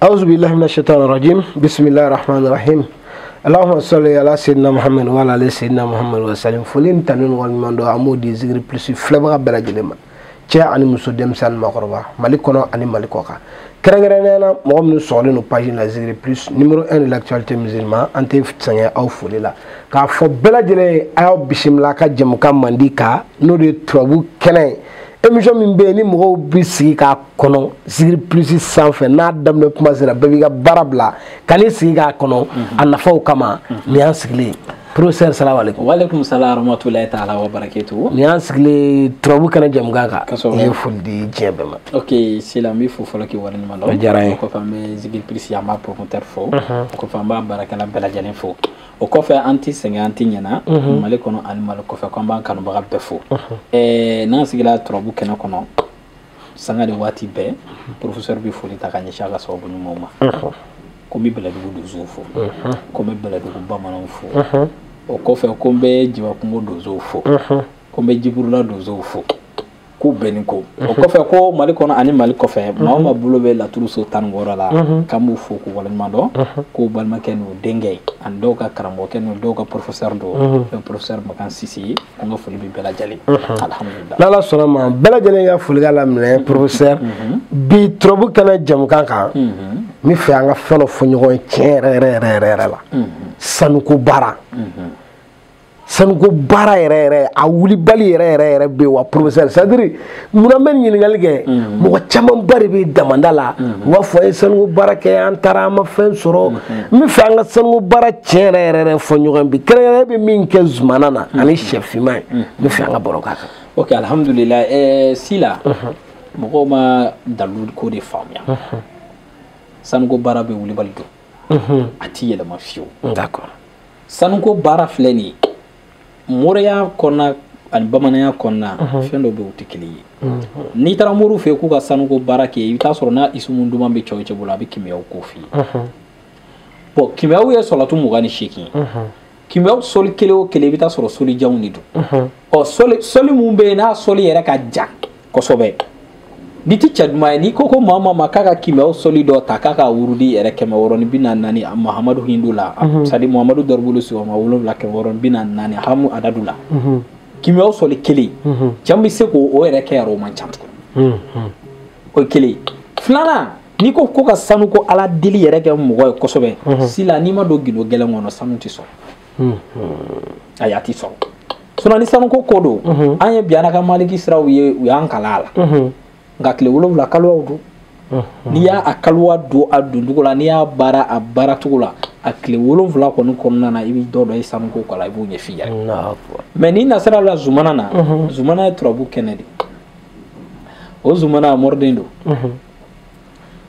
أعوذ بالله من الشيطان الرجيم بسم الله الرحمن الرحيم اللهم صل على سيدنا محمد وعلى آل سيدنا محمد وسلم فلين تنون والمندو عمودي زغري بلس فلبغا بلا جلما تيا اني مسو دمسان مقربا مالكونو اني مالكوكا كرغرنا مومن سولين page la زغري بلس numéro 1 de l'actualité musulman ante ftsanya aw folila ka fo bela jele aw bismillah ka jamuka mandika no de trobu kene émission min be ni mo bi sigi ka kono zigri plus sanfɛ n'a daminɛ kuma sera bɛɛ b'i ka baara bila kan'i sigi ka kɔnɔ a nafaw kama ni y'an sigilen professeur salamu alaikum wa alaikum salam rahmatullahi ta'ala wa barakatuh ni y'an sigilen turabu kɛnɛ jamukan kan i ye foli di diɲɛ bɛɛ ma ok sila n bɛ fo fɔlɔ k'i waleɲuman dɔn o diyara n ye o kɔfɛ an bɛ zigri plus an b'a promoteur fo o kɔfɛ an b'a baarakɛla bɛɛ lajɛlen fo o kɔfɛ an ti sɛgɛn an ti ɲɛna mali kɔnɔ ani mali kɔfɛ ko an b'an kanubaga bɛɛ fo n'an sigila turabu kɛnɛ kɔnɔ sanga de waati bɛɛ professeur bɛ foli ta ka ɲɛsin a ka sababu ɲumanw ma ko n bɛ bɛlɛdugu donsow fo ko n bɛ bɛlɛdugu bamananw fo o kɔfɛ ko n bɛ jibakungo donsow fo ko n bɛ jiburula donsow fo k'u bɛɛ ni ko o kɔfɛ ko mali kɔnɔ ani mali kɔfɛ maa o maa bolo bɛ laturu so 16 la k'an b'u fo k'u waleɲuman dɔn k'u balimakɛ n'u denkɛ ani dɔw ka karamɔgɔkɛ n'u dɔw ka professeur don le professeur Makan Sisi ko n ka foli bɛ bɛɛ lajɛlen alhamdulillah n'ala sɔnna ma bɛɛ lajɛlen ka foli ka laminɛ professeur bi turabu kɛnɛ jamukan kan n bɛ fɛ an ka fɛn dɔ fɔ ɲɔgɔn ye tiɲɛ yɛrɛ la sanuko baara sanuko baara yɛrɛ a wulibali yɛrɛ bɛ wa professeur c'est à dire munna bɛ ɲininkali kɛ mɔgɔ camanba de bɛ damanda la u b'a fɔ a ye sanuko baara kɛ an taara an ma fɛn sɔrɔ n bɛ fɛ an ka sanuko baara tiɲɛ yɛrɛ fɔ ɲɔgɔn bi kɛrɛnkɛrɛnnen bɛ min kɛ zumana na ani sɛ finman ye n bɛ fɛ an ka baro k'a kan. ok alhamdulillah sila mɔgɔw ma dalu ko de faamuya sanuko baara bɛ wulibali don a ti yɛlɛma fiyewu d'accord sanuko baara filɛ nin ye moriya kɔnɔna ani bamananya kɔnɔna fɛn dɔ bɛ u tɛ kelen ye n'i taara moriw fɛ yen k'u ka sanuko baara kɛ i bɛ taa sɔrɔ n'a isumu duman bɛ cɛw cɛ bolo a bɛ kimiyaw k'o f'i ye bon kimiyaw ye sɔlatu 28 ye kimiyaw soli kelen o kelen i bɛ taa sɔrɔ solijanw de don ɔ soli mun bɛ yen n'a soli yɛrɛ ka jan kosɛbɛ n'i tɛ cɛ duman ye n'i ko maa ma k'a ka kimiyaw soli dɔ ta k'a ka wurudi yɛrɛ 644 Mahamadu Hindu la c'est à dire Mahamadu Darabolo Sigoma 744 Hamu Adadu la kimiyaw soli kelen cɛ bɛ se k'o yɛrɛ kɛ yɛrɛ o man ca tugun o ye kelen filanan n'i ko ka sanu ko ala deli yɛrɛ kɛ mɔgɔ ye kosɛbɛ sila n'i ma don gindo gɛlɛn kɔnɔ sanu tɛ sɔrɔ ayi a tɛ sɔrɔ sinon ni sanu ko don an ye bi an ka maliki siraw ye u y'an kala a la nka tile 7 kalowaw don n'i y'a kalowa don a doncogo la n'i y'a baara a baaracogo la a tile 7 kɔni kɔnɔna na i bɛ dɔ dɔn i sanuko kala i b'o ɲɛf'i yɛrɛ mais n'i nasira la zumana na zumana ye turabu kɛnɛ de o zumana a mɔriden don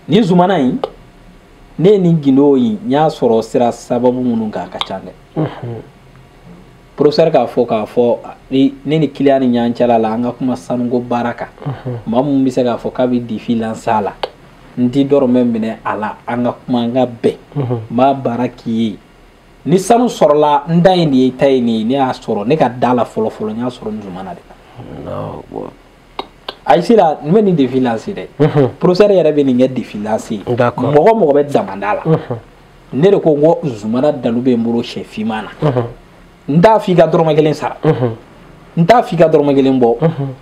ni zumana in ne ye nin gindo in n y'a sɔrɔ sira sababu minnu kan a ka ca dɛ professeur k'a fɔ ne ni client ni ɲɔgɔn cɛla la an ka kuma sanuko baara kan maa mun bɛ se k'a fɔ k'a bɛ défi lancer a la n tɛ dɔrɔmɛ minɛ a la an ka kuma an ka bɛn n b'a baara k'i ye ni sanu sɔrɔla n da ye nin ye i ta ye nin ye ne y'a sɔrɔ ne ka da la fɔlɔ n y'a sɔrɔ n zumana de la ayi sila n bɛ nin défi lancer dɛ professeur yɛrɛ bɛ nin kɛ défi lancer mɔgɔ bɛ damanda la ne de ko n ko zumana dalu bɛ n bolo sɛ finman na n t'a f'i ka dɔrɔmɛ 1 sara n t'a f'i ka dɔrɔmɛ 1 bɔ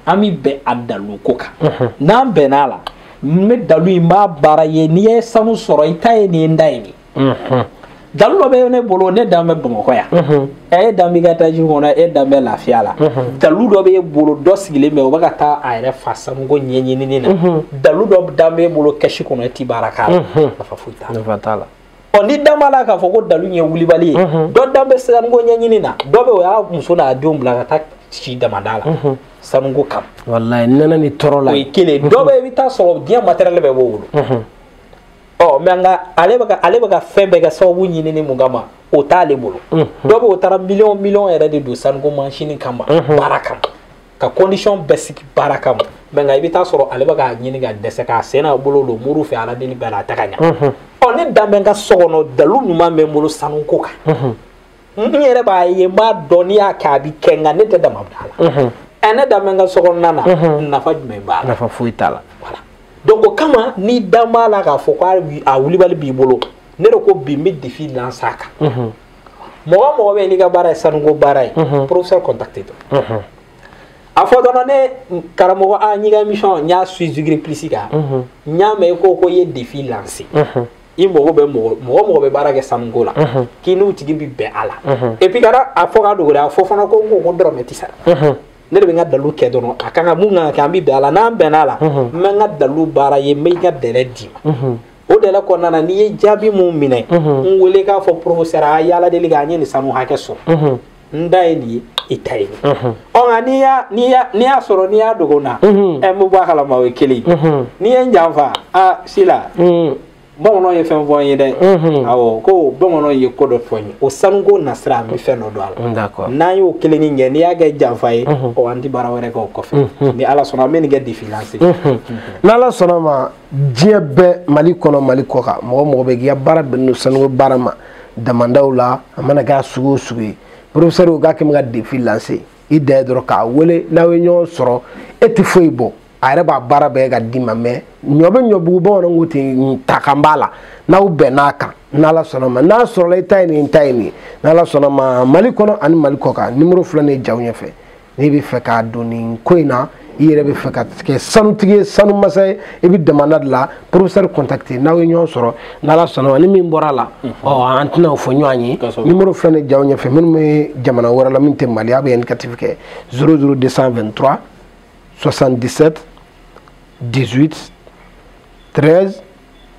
an bɛ bɛn a dalu ko kan n'an bɛnna a la n bɛ dalu in b'a baara ye n'i ye sanu sɔrɔ i ta ye nin ye n da ye nin dalu dɔ bɛ ne bolo ne dan bɛ Bamakɔ yan e dan b'i ka taji kɔnɔ e dan bɛ lafiya la dalu dɔ b'e bolo dɔ sigilen bɛ o bɛ ka taa a yɛrɛ fa sanuko ɲɛɲinini na dalu dɔ dan b'e bolo kɛsi kɔnɔ e t'i baara k'a la nafa foyi t'a la ni dan b'a la k'a fɔ ko dalu ye wulibali ye dɔ dan bɛ sanuko ɲɛɲini na dɔ bɛ o y'a muso n'a denw bila ka taa si damada la sanuko kama wallahi nana ni tɔɔrɔ la o ye kelen dɔ bɛ i bɛ taa sɔrɔ diɲɛ matériel bɛɛ b'o bolo mais nka ale bɛ ka fɛn bɛɛ kɛ sababu ɲinini mun kama o t'ale bolo dɔ bɛ o taara miliyɔn yɛrɛ de don sanuko mansin kama baara kama ka condition bɛɛ sigi baara kama mais nka i bɛ taa sɔrɔ ale bɛ k'a ɲini ka dɛsɛ k'a sen n'a bolo don muru fɛ ala deli bɛɛ la a tɛ ka ɲa ne dan bɛ n ka so kɔnɔ dalu ɲuman bɛ n bolo sanuko kan n yɛrɛ b'a ye n b'a dɔn n'i y'a kɛ a bɛ kɛ nka ne tɛ dama bila a la ne dan bɛ n ka so kɔnɔna na nafa jumɛn b'a la nafa foyi t'a la voilà donc o kama ni dama la ka fɔ ko a wulibali b'i bolo ne yɛrɛ ko bi n bɛ défi lancer a kan mɔgɔ mɔgɔ bɛ n'i ka baara ye sanuko baara ye professeur contacté to a fɔ dɔrɔn ne karamɔgɔ a n'i ka émission n y'a suivi Zigiri Plus kan n y'a mɛn ko i ye défi lancer i mago bɛ mɔgɔ bɛ baara kɛ sanuko la k'i n'u tigi bi bɛn a la et puis kana a fɔ ka dogo a fɔ fana ko dɔrɔmɛ tɛ sara ne de bɛ n ka dalu kɛ dɔrɔn a kan ka mun kan ka kɛ an bi bɛn a la n'an bɛnna a la n bɛ n ka dalu baara ye n bɛ i ka dɛrɛ d'i ma o de la kɔnɔna na n'i ye jaabi mun minɛ n wele k'a fɔ professeur a yala deli k'a ɲɛ nin sanu hakɛ sɔrɔ n da ye nin ye i ta ye nin nka n'i y'a sɔrɔ n'i y'a dogo n na n bɛ bɔ a kalama o ye kelen n'i ye n janfa Sila bamananw ye fɛn fɔ n ye dɛ awɔ ko bamananw ye ko dɔ fɔ n ye o sanuko nasira an bɛ fɛn dɔ don a la n'an y'o kelen kɛ n'i y'a kɛ janfa ye an tɛ baara wɛrɛ kɛ o kɔfɛ ni Ala sɔnna an bɛ nin kɛ défi lancer n'Ala sɔnna ma diɲɛ bɛɛ Mali kɔnɔ Mali kɔ kan mɔgɔ bɛ k'i ka baara bɛnnen don sanuko baara ma damandaw la a mana kɛ sugu o sugu ye professeur k'a kɛ ka défi lancer i da ye dɔrɔn k'a wele n'aw ye ɲɔgɔn sɔrɔ e tɛ foyi bɔ a yɛrɛ b'a baara bɛɛ ka d'i ma mais ɲɔ bɛ ɲɔbugu bamananw ko ten ta kan b'a la n'aw bɛnn'a kan n'Ala sɔnna ma n'a sɔrɔla i ta ye nin ta ye nin n'Ala sɔnna ma Mali kɔnɔ ani Mali kɔ kan numéro filɛ nin ye jaw ɲɛfɛ n'i bɛ fɛ k'a don nin ko in na i yɛrɛ bɛ fɛ ka kɛ sanutigi ye sanu masa ye i bɛ damanda de la professeur contacté n'aw ye ɲɔgɔn sɔrɔ n'Ala sɔnna ma ni min bɔra a la an tɛna o fɔ ɲɔgɔn ye numéro filɛ nin ye jaw ɲɛfɛ minnu bɛ jamana wɛrɛ la min tɛ Mali a bɛ indicatif kɛ 00223 77 18 13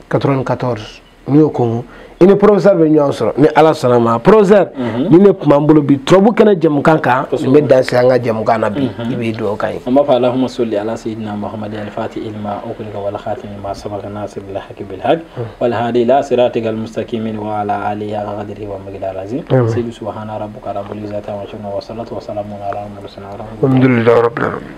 94 n'i y'o kɔn i ni professeur bɛ ɲɔgɔn sɔrɔ ni Ala sɔnna ma professeur ni ne tun b'an bolo bi turabu kɛnɛ jɛmukan kan n bɛ dan se an ka jɛmukan na bi i bɛ dugawu kan ye an b'a fɔ Allahumma salli ala sayyidina Muhammadin al-fatih ilma ughliqa wal khatimi ma sabaqa nasir bil haqqi bil haqq wal hadi ila siratikal mustaqim wa ala alihi wa qadrihi wa miqdar azim sayyidi subhana rabbika rabbil izzati wa shukran wa salatu wa salamun ala al mursalin alhamdulillahi rabbil alamin.